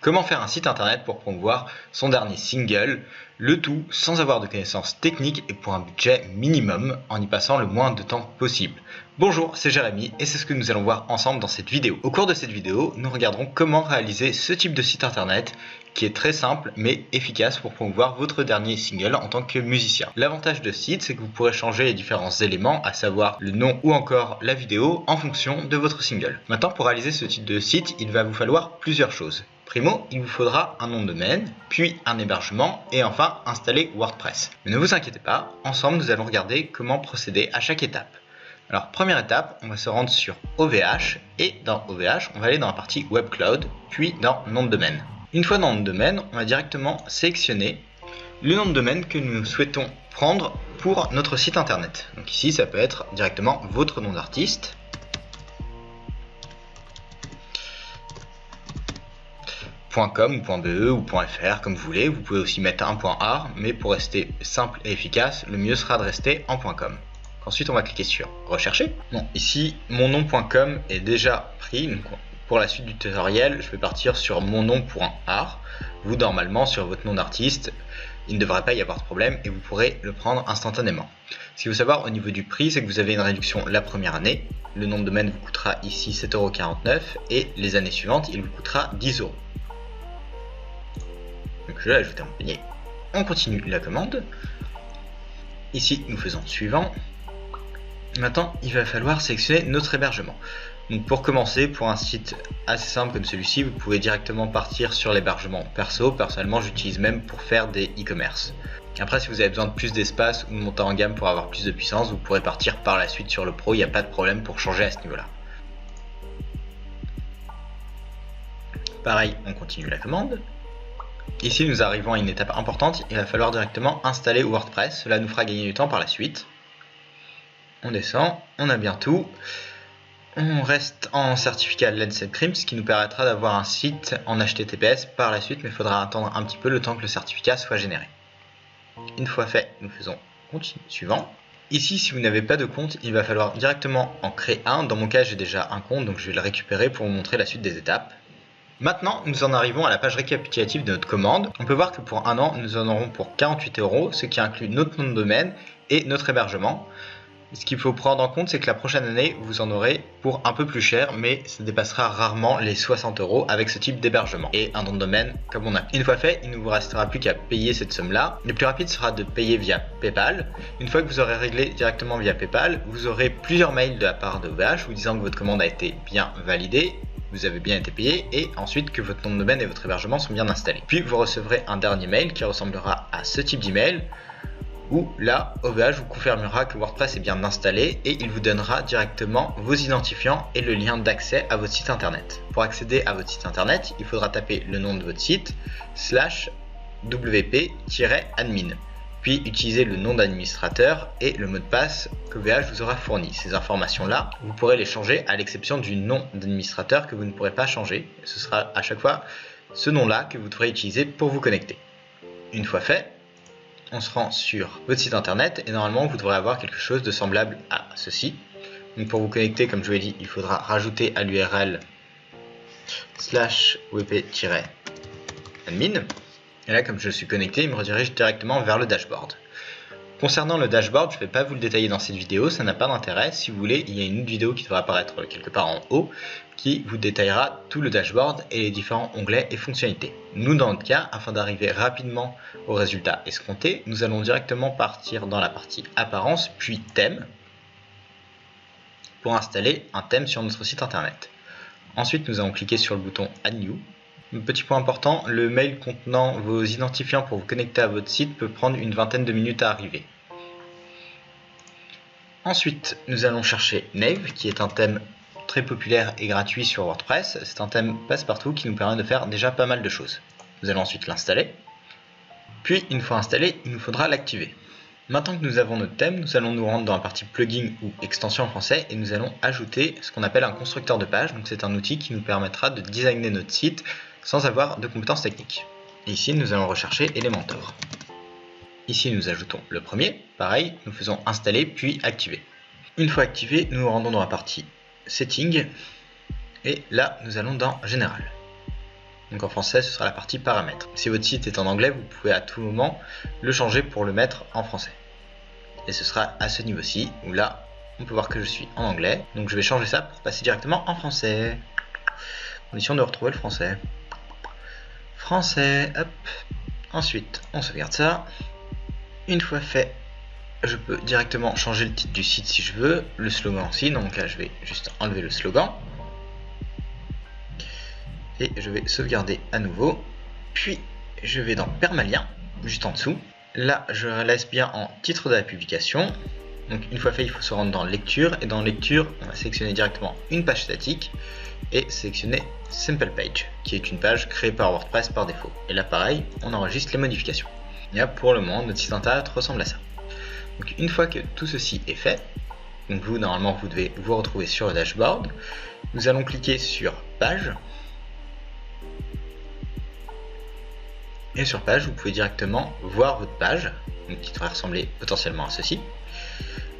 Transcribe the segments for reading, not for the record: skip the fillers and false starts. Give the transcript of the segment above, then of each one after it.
Comment faire un site internet pour promouvoir son dernier single, le tout sans avoir de connaissances techniques et pour un budget minimum en y passant le moins de temps possible. Bonjour, c'est Jérémy et c'est ce que nous allons voir ensemble dans cette vidéo. Au cours de cette vidéo, nous regarderons comment réaliser ce type de site internet qui est très simple mais efficace pour promouvoir votre dernier single en tant que musicien. L'avantage de ce site, c'est que vous pourrez changer les différents éléments, à savoir le nom ou encore la vidéo en fonction de votre single. Maintenant, pour réaliser ce type de site, il va vous falloir plusieurs choses. Primo, il vous faudra un nom de domaine, puis un hébergement et enfin installer WordPress. Mais ne vous inquiétez pas, ensemble nous allons regarder comment procéder à chaque étape. Alors première étape, on va se rendre sur OVH et dans OVH, on va aller dans la partie Web Cloud, puis dans nom de domaine. Une fois dans nom de domaine, on va directement sélectionner le nom de domaine que nous souhaitons prendre pour notre site internet. Donc ici, ça peut être directement votre nom d'artiste. .com ou .be ou .fr comme vous voulez, vous pouvez aussi mettre un .art, mais pour rester simple et efficace, le mieux sera de rester en .com. Ensuite on va cliquer sur rechercher. Bon, ici mon nom.com est déjà pris, donc pour la suite du tutoriel je vais partir sur mon nom.art. Vous normalement sur votre nom d'artiste, il ne devrait pas y avoir de problème et vous pourrez le prendre instantanément. Ce qu'il faut savoir au niveau du prix, c'est que vous avez une réduction la première année. Le nom de domaine vous coûtera ici 7,49 € et les années suivantes il vous coûtera 10 €. Donc je vais l'ajouter en panier. On continue la commande. Ici, nous faisons suivant. Maintenant, il va falloir sélectionner notre hébergement. Donc pour commencer, pour un site assez simple comme celui-ci, vous pouvez directement partir sur l'hébergement perso. Personnellement, j'utilise même pour faire des e-commerce. Après, si vous avez besoin de plus d'espace ou de monter en gamme pour avoir plus de puissance, vous pourrez partir par la suite sur le pro. Il n'y a pas de problème pour changer à ce niveau-là. Pareil, on continue la commande. Ici nous arrivons à une étape importante, il va falloir directement installer WordPress, cela nous fera gagner du temps par la suite. On descend, on a bien tout, on reste en certificat Let's Encrypt, ce qui nous permettra d'avoir un site en HTTPS par la suite, mais il faudra attendre un petit peu le temps que le certificat soit généré. Une fois fait, nous faisons continue suivant. Ici, si vous n'avez pas de compte, il va falloir directement en créer un. Dans mon cas, j'ai déjà un compte, donc je vais le récupérer pour vous montrer la suite des étapes. Maintenant, nous en arrivons à la page récapitulative de notre commande. On peut voir que pour un an, nous en aurons pour 48 €, ce qui inclut notre nom de domaine et notre hébergement. Ce qu'il faut prendre en compte, c'est que la prochaine année, vous en aurez pour un peu plus cher, mais ça dépassera rarement les 60 € avec ce type d'hébergement et un nom de domaine comme on a. Une fois fait, il ne vous restera plus qu'à payer cette somme-là. Le plus rapide sera de payer via PayPal. Une fois que vous aurez réglé directement via PayPal, vous aurez plusieurs mails de la part de OVH vous disant que votre commande a été bien validée, vous avez bien été payé et ensuite que votre nom de domaine et votre hébergement sont bien installés. Puis vous recevrez un dernier mail qui ressemblera à ce type d'email où là OVH vous confirmera que WordPress est bien installé et il vous donnera directement vos identifiants et le lien d'accès à votre site internet. Pour accéder à votre site internet, il faudra taper le nom de votre site /wp-admin. Puis utiliser le nom d'administrateur et le mot de passe qu'OVH vous aura fourni. Ces informations-là, vous pourrez les changer à l'exception du nom d'administrateur que vous ne pourrez pas changer. Ce sera à chaque fois ce nom-là que vous devrez utiliser pour vous connecter. Une fois fait, on se rend sur votre site internet et normalement vous devrez avoir quelque chose de semblable à ceci. Donc pour vous connecter, comme je vous l'ai dit, il faudra rajouter à l'URL /wp-admin. Et là, comme je suis connecté, il me redirige directement vers le dashboard. Concernant le dashboard, je ne vais pas vous le détailler dans cette vidéo, ça n'a pas d'intérêt. Si vous voulez, il y a une autre vidéo qui devrait apparaître quelque part en haut qui vous détaillera tout le dashboard et les différents onglets et fonctionnalités. Nous, dans notre cas, afin d'arriver rapidement au résultat escompté, nous allons directement partir dans la partie apparence, puis thème, pour installer un thème sur notre site internet. Ensuite, nous allons cliquer sur le bouton Add New. Petit point important, le mail contenant vos identifiants pour vous connecter à votre site peut prendre une vingtaine de minutes à arriver. Ensuite, nous allons chercher Nave, qui est un thème très populaire et gratuit sur WordPress. C'est un thème passe-partout qui nous permet de faire déjà pas mal de choses. Nous allons ensuite l'installer. Puis, une fois installé, il nous faudra l'activer. Maintenant que nous avons notre thème, nous allons nous rendre dans la partie plugin ou extension en français et nous allons ajouter ce qu'on appelle un constructeur de page. Donc c'est un outil qui nous permettra de designer notre site sans avoir de compétences techniques. Et ici, nous allons rechercher Elementor. Ici, nous ajoutons le premier. Pareil, nous faisons installer puis activer. Une fois activé, nous nous rendons dans la partie Settings et là, nous allons dans Général. Donc en français, ce sera la partie paramètres. Si votre site est en anglais, vous pouvez à tout moment le changer pour le mettre en français. Et ce sera à ce niveau-ci, où là, on peut voir que je suis en anglais. Donc je vais changer ça pour passer directement en français. Condition de retrouver le français. Français, hop. Ensuite, on sauvegarde ça. Une fois fait, je peux directement changer le titre du site si je veux. Le slogan aussi, donc là je vais juste enlever le slogan. Et je vais sauvegarder à nouveau. Puis je vais dans permalien, juste en dessous. Là je laisse bien en titre de la publication. Donc une fois fait, il faut se rendre dans lecture. Et dans lecture, on va sélectionner directement une page statique. Et sélectionner Simple Page, qui est une page créée par WordPress par défaut. Et là pareil, on enregistre les modifications. Et là pour le moment, notre site internet ressemble à ça. Donc une fois que tout ceci est fait, donc vous normalement vous devez vous retrouver sur le dashboard. Nous allons cliquer sur page. Et sur page, vous pouvez directement voir votre page, donc qui devrait ressembler potentiellement à ceci,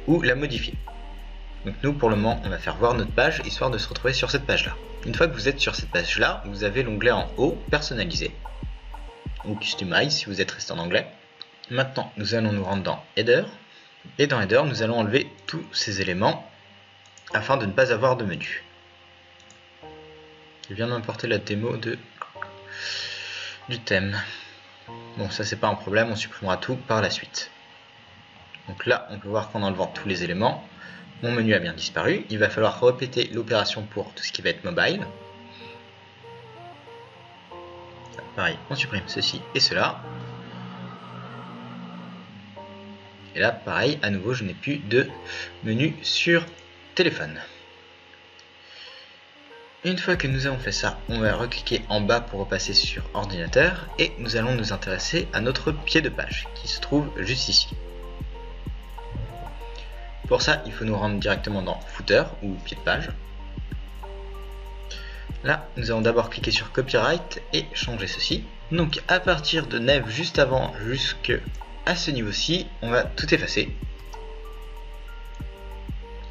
ou la modifier. Donc nous pour le moment on va faire voir notre page histoire de se retrouver sur cette page là. Une fois que vous êtes sur cette page là, vous avez l'onglet en haut personnaliser ou customize si vous êtes resté en anglais. Maintenant nous allons nous rendre dans header et dans header nous allons enlever tous ces éléments afin de ne pas avoir de menu. Je viens d'importer la démo du thème. Bon ça c'est pas un problème, on supprimera tout par la suite. Donc là on peut voir qu'en enlevant tous les éléments, mon menu a bien disparu. Il va falloir répéter l'opération pour tout ce qui va être mobile. Pareil, on supprime ceci et cela. Et là, pareil, à nouveau, je n'ai plus de menu sur téléphone. Une fois que nous avons fait ça, on va recliquer en bas pour repasser sur ordinateur. Et nous allons nous intéresser à notre pied de page qui se trouve juste ici. Pour ça, il faut nous rendre directement dans Footer ou pied de page. Là, nous allons d'abord cliquer sur Copyright et changer ceci. Donc à partir de Nev juste avant jusqu'à ce niveau-ci, on va tout effacer.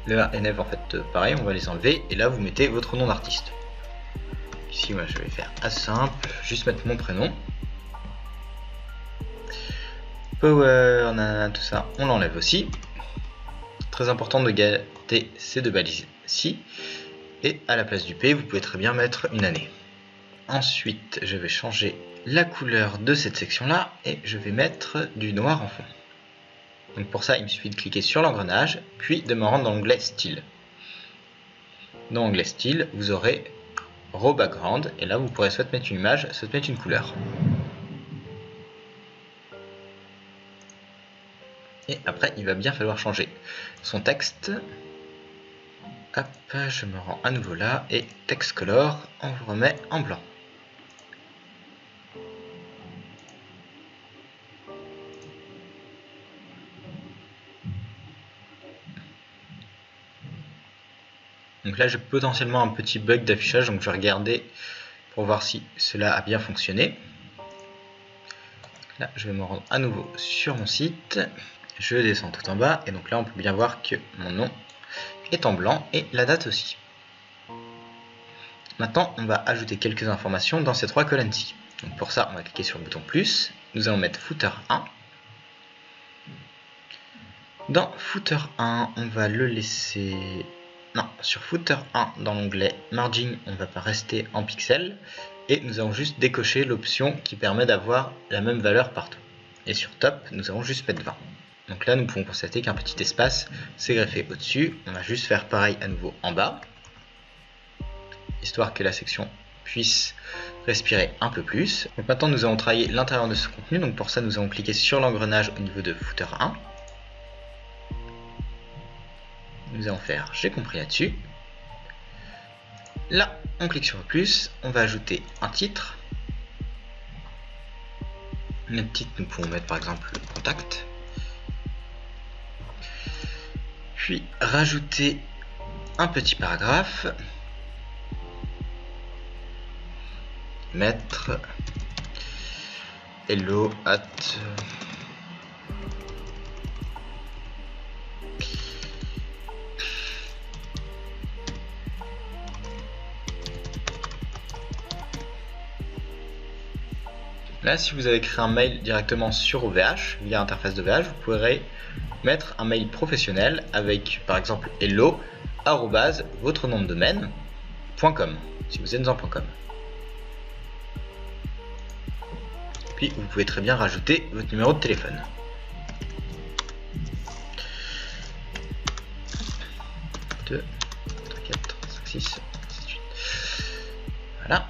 Le A et Nev en fait pareil, on va les enlever et là vous mettez votre nom d'artiste. Ici moi je vais faire assez simple, juste mettre mon prénom. Power, nanana, tout ça, on l'enlève aussi. Très important de garder ces deux balises ici. Et à la place du P, vous pouvez très bien mettre une année. Ensuite, je vais changer la couleur de cette section-là et je vais mettre du noir en fond. Donc pour ça, il me suffit de cliquer sur l'engrenage, puis de me rendre dans l'onglet Style. Dans l'onglet Style, vous aurez Raw Background et là, vous pourrez soit mettre une image, soit mettre une couleur. Et après, il va bien falloir changer son texte. Hop, je me rends à nouveau là et Text Color, on vous remet en blanc. Donc là, j'ai potentiellement un petit bug d'affichage, donc je vais regarder pour voir si cela a bien fonctionné. Là, je vais me rendre à nouveau sur mon site. Je descends tout en bas et donc là on peut bien voir que mon nom est en blanc et la date aussi. Maintenant on va ajouter quelques informations dans ces trois colonnes-ci. Donc pour ça on va cliquer sur le bouton plus, nous allons mettre footer 1. Dans footer 1 on va le laisser... Non, sur footer 1 dans l'onglet margin on ne va pas rester en pixels et nous allons juste décocher l'option qui permet d'avoir la même valeur partout. Et sur top nous allons juste mettre 20. Donc là, nous pouvons constater qu'un petit espace s'est greffé au-dessus. On va juste faire pareil à nouveau en bas, histoire que la section puisse respirer un peu plus. Donc maintenant, nous allons travailler l'intérieur de ce contenu. Donc pour ça, nous allons cliquer sur l'engrenage au niveau de footer 1. Nous allons faire j'ai compris là-dessus. Là, on clique sur le plus. On va ajouter un titre. Notre titre, nous pouvons mettre par exemple le contact. Puis rajouter un petit paragraphe, mettre hello at Là, si vous avez créé un mail directement sur OVH, via interface d'OVH, vous pourrez mettre un mail professionnel avec, par exemple, hello@votre nom de domaine.com, si vous êtes dans .com. Puis, vous pouvez très bien rajouter votre numéro de téléphone. Deux, 4, 5, 6, 7, 8. Voilà.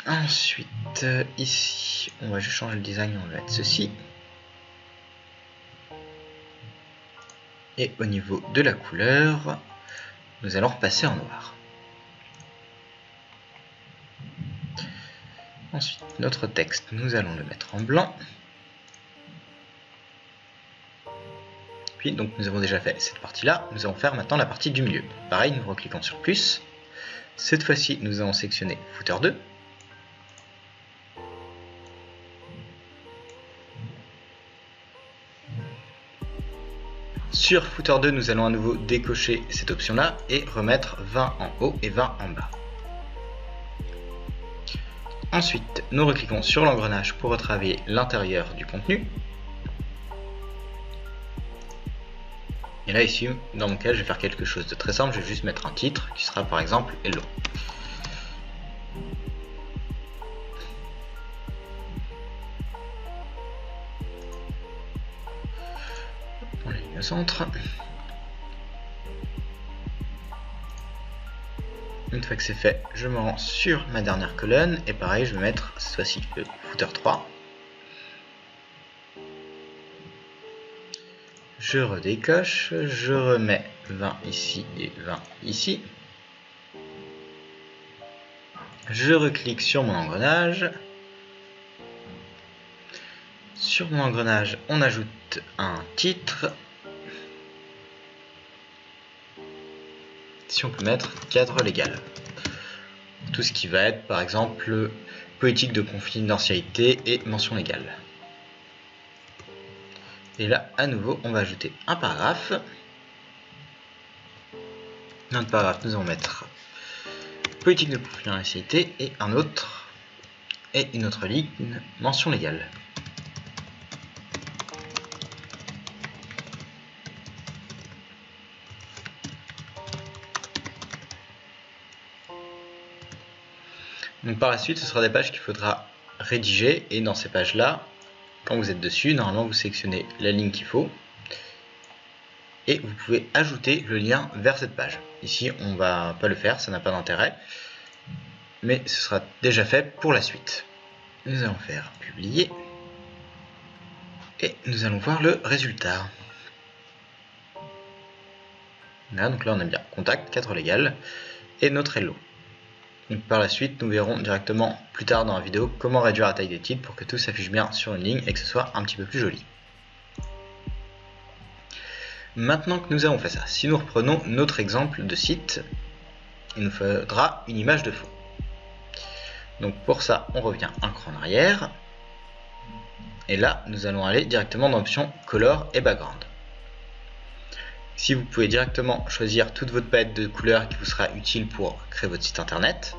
Ensuite, ici, on va juste changer le design, on va mettre ceci. Et au niveau de la couleur, nous allons repasser en noir. Ensuite, notre texte, nous allons le mettre en blanc. Puis, donc, nous avons déjà fait cette partie-là. Nous allons faire maintenant la partie du milieu. Pareil, nous recliquons sur plus. Cette fois-ci, nous allons sélectionner Footer 2. Sur Footer 2, nous allons à nouveau décocher cette option-là et remettre 20 en haut et 20 en bas. Ensuite, nous recliquons sur l'engrenage pour retravailler l'intérieur du contenu. Et là, ici, dans mon cas, je vais faire quelque chose de très simple. Je vais juste mettre un titre qui sera par exemple Hello. On l'a mis au centre. Une fois que c'est fait, je me rends sur ma dernière colonne et pareil, je vais mettre cette fois-ci le footer 3. Je redécoche, je remets 20 ici et 20 ici. Je reclique sur mon engrenage. Sur mon engrenage, on ajoute un titre. Si on peut mettre cadre légal. Tout ce qui va être par exemple politique de confidentialité et mention légale. Et là à nouveau on va ajouter un paragraphe. Dans le paragraphe nous allons mettre politique de confidentialité et un autre et une autre ligne mention légale. Donc par la suite, ce sera des pages qu'il faudra rédiger et dans ces pages-là, quand vous êtes dessus, normalement vous sélectionnez la ligne qu'il faut et vous pouvez ajouter le lien vers cette page. Ici, on va pas le faire, ça n'a pas d'intérêt, mais ce sera déjà fait pour la suite. Nous allons faire publier et nous allons voir le résultat. Là, donc là on a bien contact, cadre légal et notre hello. Donc par la suite, nous verrons directement plus tard dans la vidéo comment réduire la taille des titres pour que tout s'affiche bien sur une ligne et que ce soit un petit peu plus joli. Maintenant que nous avons fait ça, si nous reprenons notre exemple de site, il nous faudra une image de fond. Donc pour ça, on revient un cran en arrière. Et là, nous allons aller directement dans l'option Color et Background. Si vous pouvez directement choisir toute votre palette de couleurs qui vous sera utile pour créer votre site internet,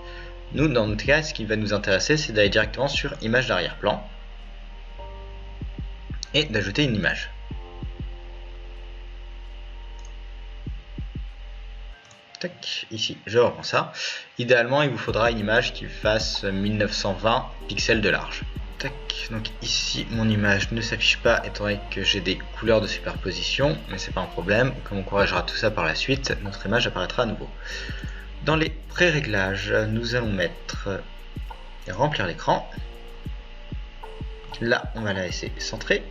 nous dans notre cas ce qui va nous intéresser c'est d'aller directement sur image d'arrière-plan et d'ajouter une image. Tac, ici je reprends ça. Idéalement il vous faudra une image qui fasse 1920 pixels de large. Tac, donc ici mon image ne s'affiche pas étant donné que j'ai des couleurs de superposition, mais c'est pas un problème, comme on corrigera tout ça par la suite, notre image apparaîtra à nouveau. Dans les pré-réglages, nous allons mettre remplir l'écran. Là on va la laisser centrée.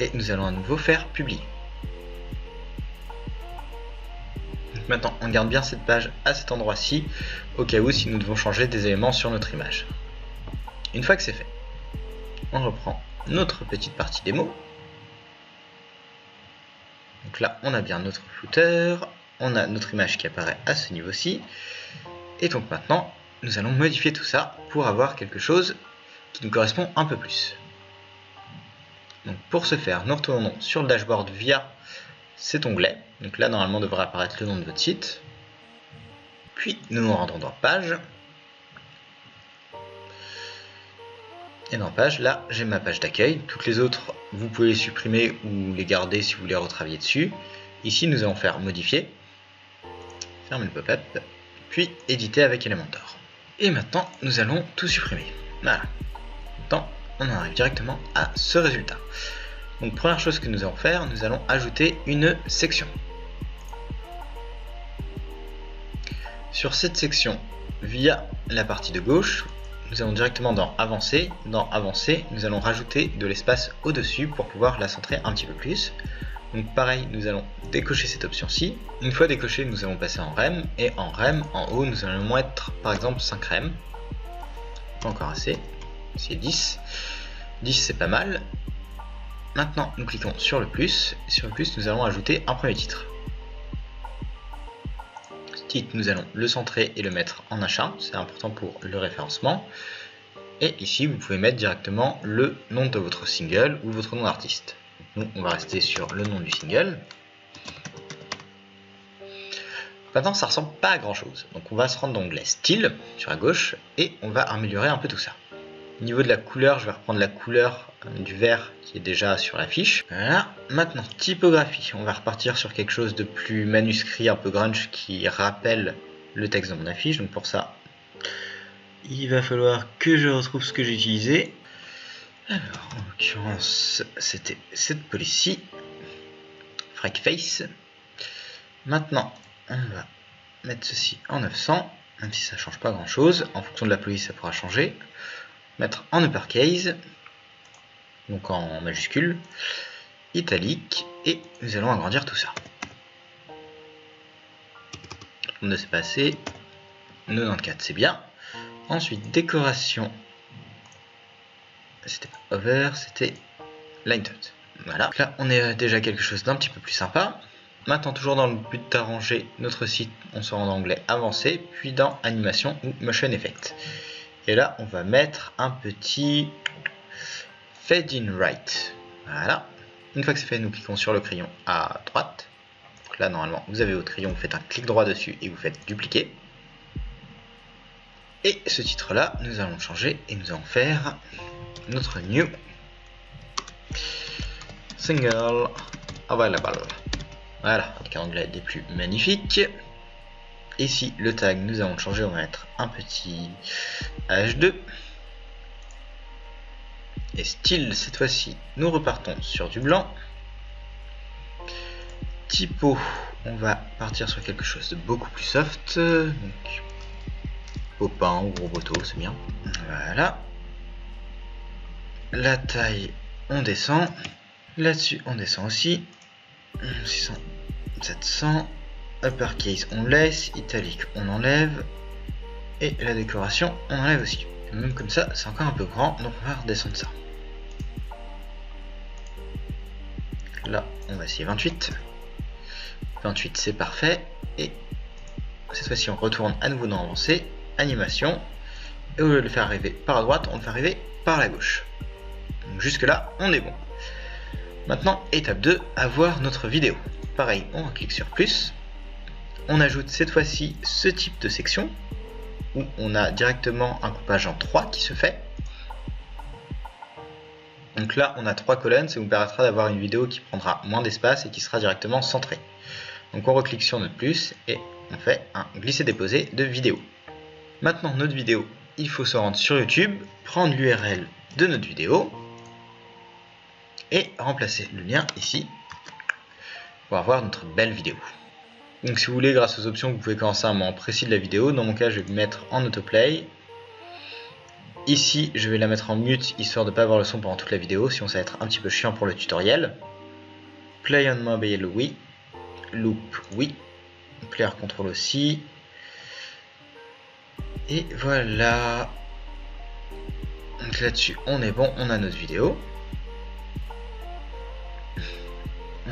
Et nous allons à nouveau faire publier. Maintenant, on garde bien cette page à cet endroit-ci, au cas où si nous devons changer des éléments sur notre image. Une fois que c'est fait, on reprend notre petite partie démo. Donc là, on a bien notre footer, on a notre image qui apparaît à ce niveau-ci. Et donc maintenant, nous allons modifier tout ça pour avoir quelque chose qui nous correspond un peu plus. Donc pour ce faire, nous retournons sur le dashboard via cet onglet. Donc là normalement devrait apparaître le nom de votre site. Puis nous nous rendons dans page. Et dans page, là j'ai ma page d'accueil. Toutes les autres, vous pouvez les supprimer ou les garder si vous voulez retravailler dessus. Ici nous allons faire modifier. Fermer le pop-up. Puis éditer avec Elementor. Et maintenant nous allons tout supprimer. Voilà. Maintenant on en arrive directement à ce résultat. Donc première chose que nous allons faire, nous allons ajouter une section. Sur cette section, via la partie de gauche, nous allons directement dans Avancer. Dans Avancer, nous allons rajouter de l'espace au-dessus pour pouvoir la centrer un petit peu plus. Donc pareil, nous allons décocher cette option-ci. Une fois décoché, nous allons passer en rem. Et en rem, en haut, nous allons mettre par exemple 5 rem. Pas encore assez. C'est 10. 10 c'est pas mal. Maintenant, nous cliquons sur le plus. Et sur le plus, nous allons ajouter un premier titre. Ce titre, nous allons le centrer et le mettre en H1. C'est important pour le référencement. Et ici, vous pouvez mettre directement le nom de votre single ou votre nom d'artiste. Nous, on va rester sur le nom du single. Maintenant, ça ressemble pas à grand chose. Donc, on va se rendre dans l'onglet Style sur la gauche et on va améliorer un peu tout ça. Au niveau de la couleur, je vais reprendre la couleur du vert qui est déjà sur la fiche. Voilà. Maintenant, typographie. On va repartir sur quelque chose de plus manuscrit, un peu grunge, qui rappelle le texte de mon affiche. Donc pour ça, il va falloir que je retrouve ce que j'ai utilisé. Alors, en l'occurrence, c'était cette police-ci. Freakface. Maintenant, on va mettre ceci en 900, même si ça ne change pas grand-chose. En fonction de la police, ça pourra changer. Mettre en uppercase, donc en majuscule, italique, et nous allons agrandir tout ça. On ne sait pas assez, 94 c'est bien. Ensuite décoration, c'était pas over, c'était line tot. Voilà, donc là on est déjà quelque chose d'un petit peu plus sympa. Maintenant toujours dans le but d'arranger notre site, on se rend dans l'onglet avancé, puis dans animation ou motion effect. Et là, on va mettre un petit fade in right. Voilà. Une fois que c'est fait, nous cliquons sur le crayon à droite. Donc là, normalement, vous avez votre crayon, vous faites un clic droit dessus et vous faites dupliquer. Et ce titre-là, nous allons changer et nous allons faire notre new single available. Voilà, avec un anglais des plus magnifiques. Ici, le tag, nous allons le changer, on va mettre un petit H2. Et style, cette fois-ci, nous repartons sur du blanc. Typo, on va partir sur quelque chose de beaucoup plus soft. Donc, Popin ou Roboto, c'est bien. Voilà. La taille, on descend. Là-dessus, on descend aussi. 600, 700. Uppercase on laisse, italique on enlève, et la décoration on enlève aussi. Et même comme ça c'est encore un peu grand, donc on va redescendre ça. Là on va essayer 28. 28 c'est parfait, et cette fois-ci on retourne à nouveau dans avancé, animation, et au lieu de le faire arriver par la droite, on le fait arriver par la gauche. Donc jusque là on est bon. Maintenant étape 2, avoir notre vidéo. Pareil, on clique sur plus. On ajoute cette fois-ci ce type de section où on a directement un coupage en 3 qui se fait. Donc là on a 3 colonnes, ça vous permettra d'avoir une vidéo qui prendra moins d'espace et qui sera directement centrée. Donc on reclique sur notre plus et on fait un glisser-déposer de vidéo. Maintenant notre vidéo, il faut se rendre sur YouTube, prendre l'URL de notre vidéo et remplacer le lien ici pour avoir notre belle vidéo. Donc si vous voulez, grâce aux options, vous pouvez commencer un moment précis de la vidéo. Dans mon cas, je vais le mettre en autoplay. Ici, je vais la mettre en mute, histoire de ne pas avoir le son pendant toute la vidéo, sinon ça va être un petit peu chiant pour le tutoriel. Play on mobile, oui. Loop, oui. Player control aussi. Et voilà. Donc là-dessus, on est bon, on a notre vidéo.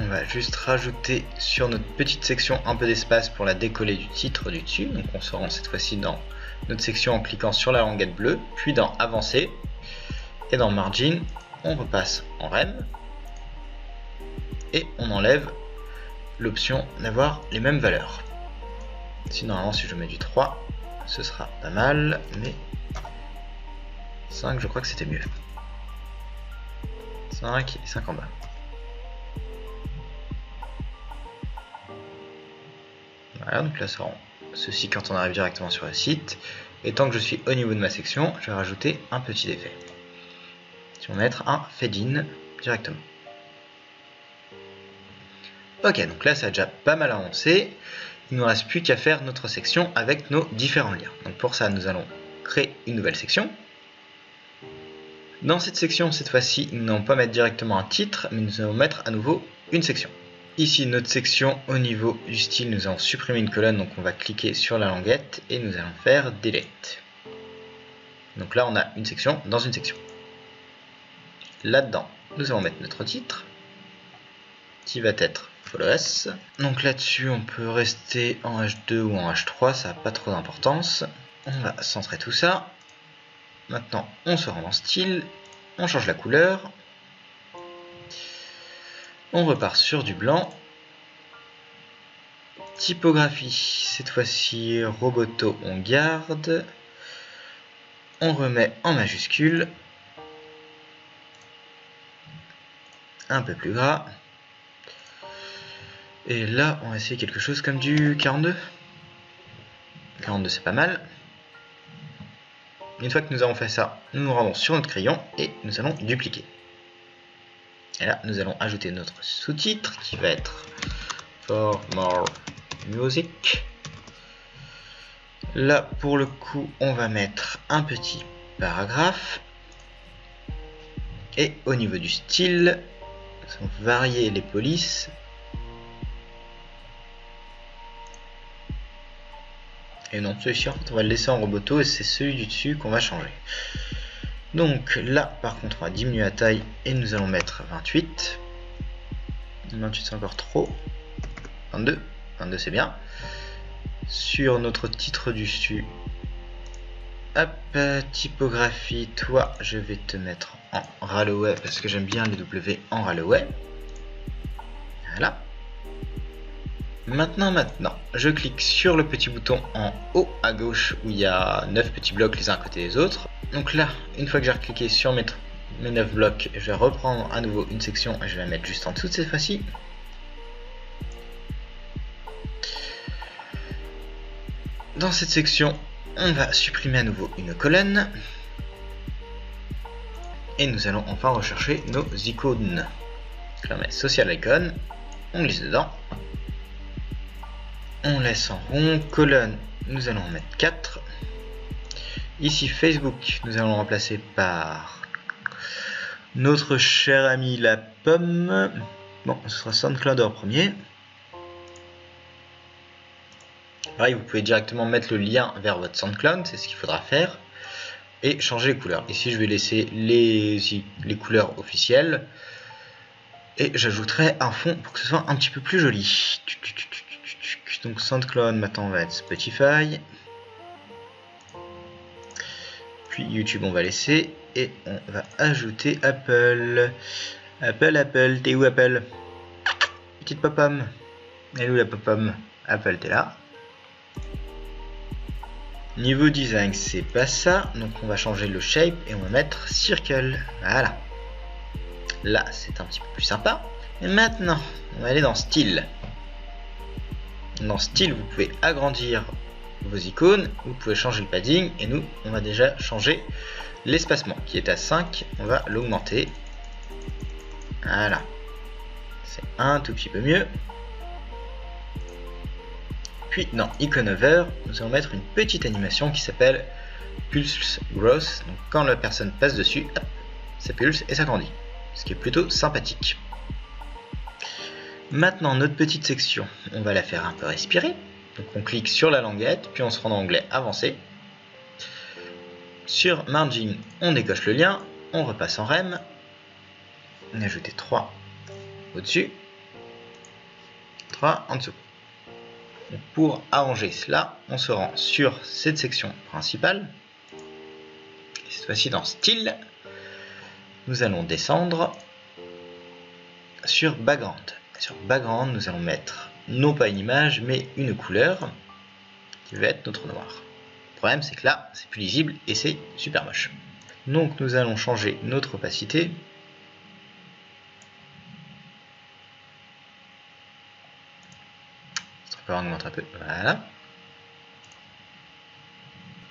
On va juste rajouter sur notre petite section un peu d'espace pour la décoller du titre du dessus. Donc on se rend cette fois-ci dans notre section en cliquant sur la languette bleue, puis dans Avancer. Et dans Margin, on repasse en rem. Et on enlève l'option d'avoir les mêmes valeurs. Si normalement si je mets du 3, ce sera pas mal, mais 5 je crois que c'était mieux. 5 et 5 en bas. Voilà, donc là ça rend ceci quand on arrive directement sur le site. Et tant que je suis au niveau de ma section, je vais rajouter un petit effet. Je vais mettre un fade-in directement. Ok, donc là ça a déjà pas mal avancé. Il ne nous reste plus qu'à faire notre section avec nos différents liens. Donc pour ça, nous allons créer une nouvelle section. Dans cette section, cette fois-ci, nous n'allons pas mettre directement un titre, mais nous allons mettre à nouveau une section. Ici, notre section, au niveau du style, nous allons supprimer une colonne, donc on va cliquer sur la languette et nous allons faire Delete. Donc là, on a une section dans une section. Là-dedans, nous allons mettre notre titre, qui va être Follow Us. Donc là-dessus, on peut rester en H2 ou en H3, ça n'a pas trop d'importance. On va centrer tout ça. Maintenant, on se rend en style, on change la couleur. On repart sur du blanc. Typographie, cette fois-ci, Roboto, on garde. On remet en majuscule. Un peu plus gras. Et là, on va essayer quelque chose comme du 42. 42, c'est pas mal. Une fois que nous avons fait ça, nous nous rendons sur notre crayon et nous allons dupliquer. Et là, nous allons ajouter notre sous-titre qui va être For More Music. Là, pour le coup, on va mettre un petit paragraphe. Et au niveau du style, nous allons varier les polices. Et non, celui-ci, on va le laisser en Roboto et c'est celui du dessus qu'on va changer. Donc là, par contre, on va diminuer la taille et nous allons mettre 28. 28, c'est encore trop. 22. 22, c'est bien. Sur notre titre du dessus, hop, typographie, toi, je vais te mettre en Ralloway parce que j'aime bien les W en Ralloway. Voilà. Maintenant, je clique sur le petit bouton en haut à gauche où il y a 9 petits blocs les uns à côté des autres. Donc là, une fois que j'ai recliqué sur mes 9 blocs, je vais reprendre à nouveau une section et je vais la mettre juste en dessous de cette fois-ci. Dans cette section, on va supprimer à nouveau une colonne. Et nous allons enfin rechercher nos icônes. Donc là, on met Social Icon, on glisse dedans. On laisse en rond, colonne, nous allons en mettre 4. Ici Facebook, nous allons le remplacer par notre cher ami la pomme. Bon, ce sera SoundCloud en premier. Pareil, vous pouvez directement mettre le lien vers votre SoundCloud, c'est ce qu'il faudra faire. Et changer les couleurs. Ici, je vais laisser les couleurs officielles. Et j'ajouterai un fond pour que ce soit un petit peu plus joli. Donc SoundCloud maintenant on va être Spotify. Puis YouTube on va laisser. Et on va ajouter Apple. Apple, t'es où Apple? Petite pop-pomme. Elle est où la pop-pomme? Apple, t'es là. Niveau design, c'est pas ça. Donc on va changer le shape et on va mettre Circle. Voilà. Là, c'est un petit peu plus sympa. Et maintenant, on va aller dans Style. Dans Style, vous pouvez agrandir vos icônes. Vous pouvez changer le padding. Et nous, on va déjà changer l'espacement qui est à 5. On va l'augmenter. Voilà. C'est un tout petit peu mieux. Puis dans Icon Hover, nous allons mettre une petite animation qui s'appelle Pulse Growth. Donc quand la personne passe dessus, hop, ça pulse et ça grandit. Ce qui est plutôt sympathique. Maintenant, notre petite section, on va la faire un peu respirer. Donc on clique sur la languette, puis on se rend dans l'onglet Avancé. Sur Margin, on décoche le lien, on repasse en rem. On ajoute 3 au-dessus, 3 en dessous. Donc pour arranger cela, on se rend sur cette section principale. Et cette fois-ci dans Style, nous allons descendre sur Background. Sur Background, nous allons mettre non pas une image, mais une couleur qui va être notre noir. Le problème, c'est que là, c'est plus lisible et c'est super moche. Donc nous allons changer notre opacité. On augmente un peu, voilà.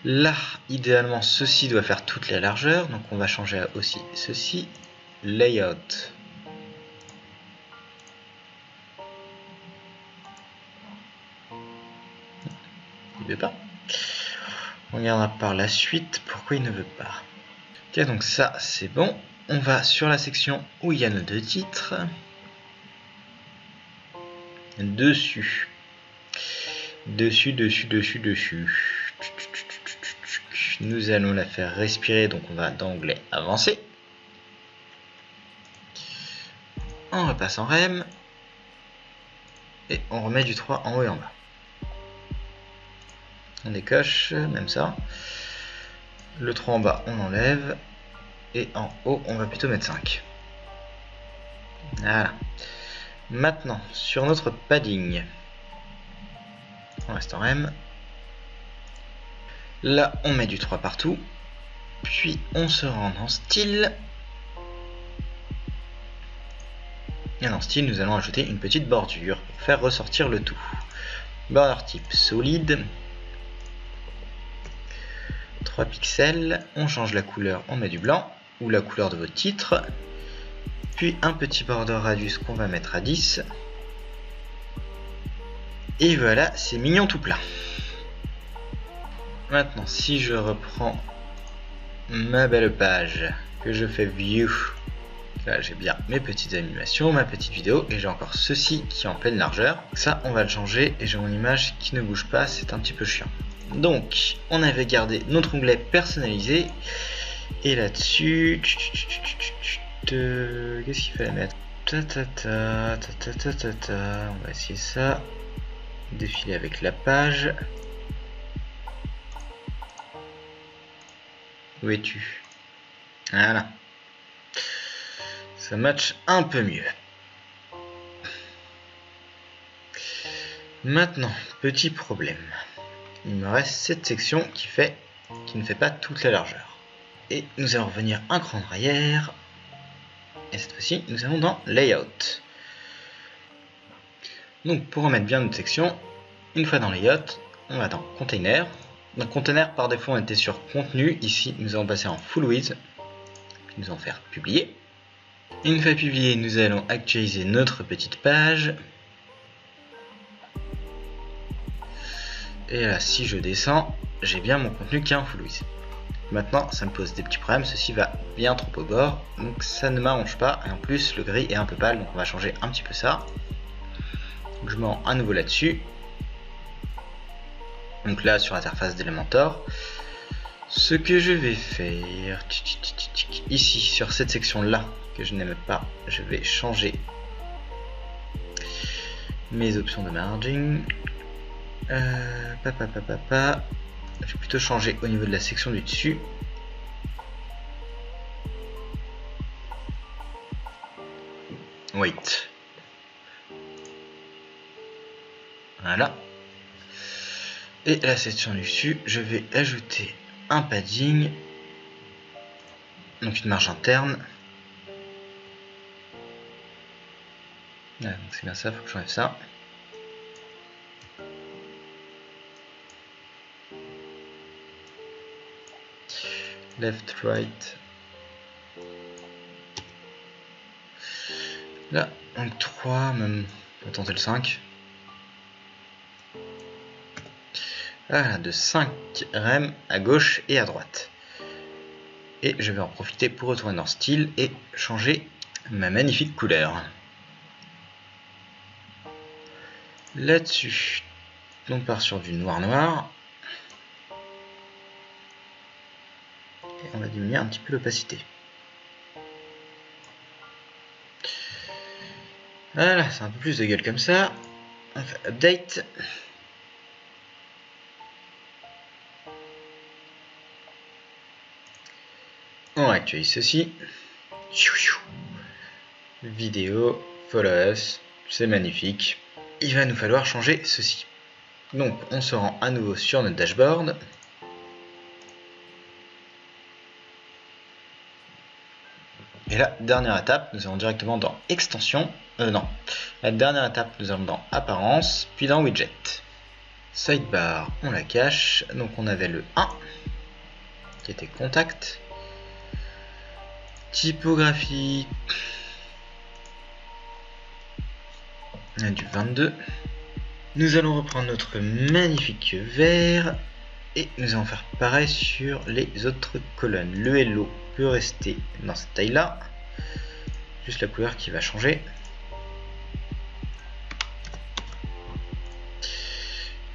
Là, idéalement, ceci doit faire toute la largeur, donc on va changer aussi ceci. Layout. Il ne veut pas. On regardera par la suite pourquoi il ne veut pas. Ok, donc ça c'est bon. On va sur la section où il y a nos deux titres. Dessus. Dessus. Nous allons la faire respirer, donc on va d'onglet avancer. On repasse en rem. Et on remet du 3 en haut et en bas. On décoche, même ça. Le 3 en bas, on enlève. Et en haut, on va plutôt mettre 5. Voilà. Maintenant, sur notre padding, on reste en rem. Là, on met du 3 partout. Puis, on se rend en style. Et dans style, nous allons ajouter une petite bordure pour faire ressortir le tout. Border type solide. 3 pixels. On change la couleur, on met du blanc. Ou la couleur de votre titre. Puis un petit border radius qu'on va mettre à 10. Et voilà, c'est mignon tout plein. Maintenant, si je reprends ma belle page, que je fais view, là j'ai bien mes petites animations, ma petite vidéo, et j'ai encore ceci qui est en pleine largeur. Ça, on va le changer, et j'ai mon image qui ne bouge pas, c'est un petit peu chiant. Donc, on avait gardé notre onglet personnalisé, et là-dessus, qu'est-ce qu'il fallait mettre? On va essayer ça. Défiler avec la page. Où es-tu? Voilà. Ça match un peu mieux. Maintenant, petit problème. Il me reste cette section qui ne fait pas toute la largeur. Et nous allons revenir un cran en arrière. Et cette fois-ci, nous allons dans Layout. Donc pour remettre bien notre section, une fois dans Layout, on va dans Container. Dans Container, par défaut, on était sur Contenu. Ici, nous allons passer en Full Width. Nous allons faire Publier. Une fois publié, nous allons actualiser notre petite page. Et là, si je descends, j'ai bien mon contenu qui est en Full Width. Maintenant, ça me pose des petits problèmes. Ceci va bien trop au bord. Donc ça ne m'arrange pas. Et en plus, le gris est un peu pâle. Donc on va changer un petit peu ça. Donc, je me rends à nouveau là-dessus. Donc là, sur l'interface d'Elementor. Ce que je vais faire... Ici, sur cette section-là, que je n'aime pas, je vais changer mes options de margin. Je vais plutôt changer au niveau de la section du dessus. Wait. Voilà. Et la section du dessus, je vais ajouter un padding. Donc une marge interne. Ah, donc c'est bien ça, faut que j'enlève ça. Left, right. Là, donc 3, même, on va tenter le 5. Voilà, de 5 rem à gauche et à droite. Et je vais en profiter pour retourner dans style et changer ma magnifique couleur. Là-dessus, on part sur du noir. Et on va diminuer un petit peu l'opacité. Voilà, c'est un peu plus de gueule comme ça. On fait update. On actualise ceci. Vidéo, follow us, c'est magnifique. il va nous falloir changer ceci. Donc on se rend à nouveau sur notre dashboard. Et la dernière étape, nous allons directement dans extension. Non, la dernière étape, nous allons dans apparence, puis dans widget. Sidebar, on la cache. Donc on avait le 1 qui était contact. Typographie. On a du 22. Nous allons reprendre notre magnifique vert. Et nous allons faire pareil sur les autres colonnes. Le hello peut rester dans cette taille là. Juste la couleur qui va changer.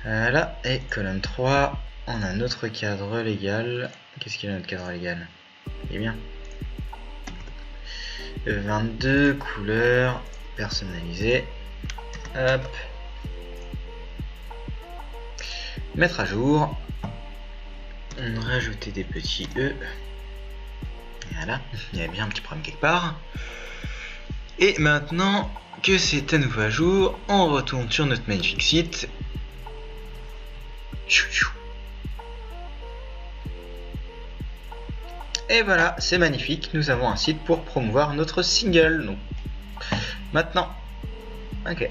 Voilà, et colonne 3, on a notre cadre légal. Qu'est-ce qu'il a notre cadre légal? Eh bien, 22 couleurs personnalisées. Hop. Mettre à jour. Rajouter des petits E. Voilà, il y a bien un petit problème quelque part. Et maintenant que c'est à nouveau à jour, on retourne sur notre magnifique site. Et voilà, c'est magnifique, nous avons un site pour promouvoir notre single. Donc, maintenant, ok.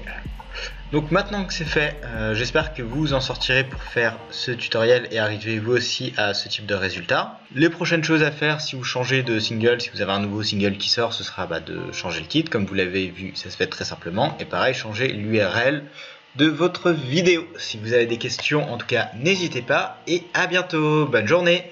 Donc maintenant que c'est fait, j'espère que vous en sortirez pour faire ce tutoriel et arriver vous aussi à ce type de résultat. Les prochaines choses à faire si vous changez de single, si vous avez un nouveau single qui sort, ce sera de changer le titre. Comme vous l'avez vu, ça se fait très simplement. Et pareil, changer l'URL de votre vidéo. Si vous avez des questions, en tout cas, n'hésitez pas. Et à bientôt, bonne journée!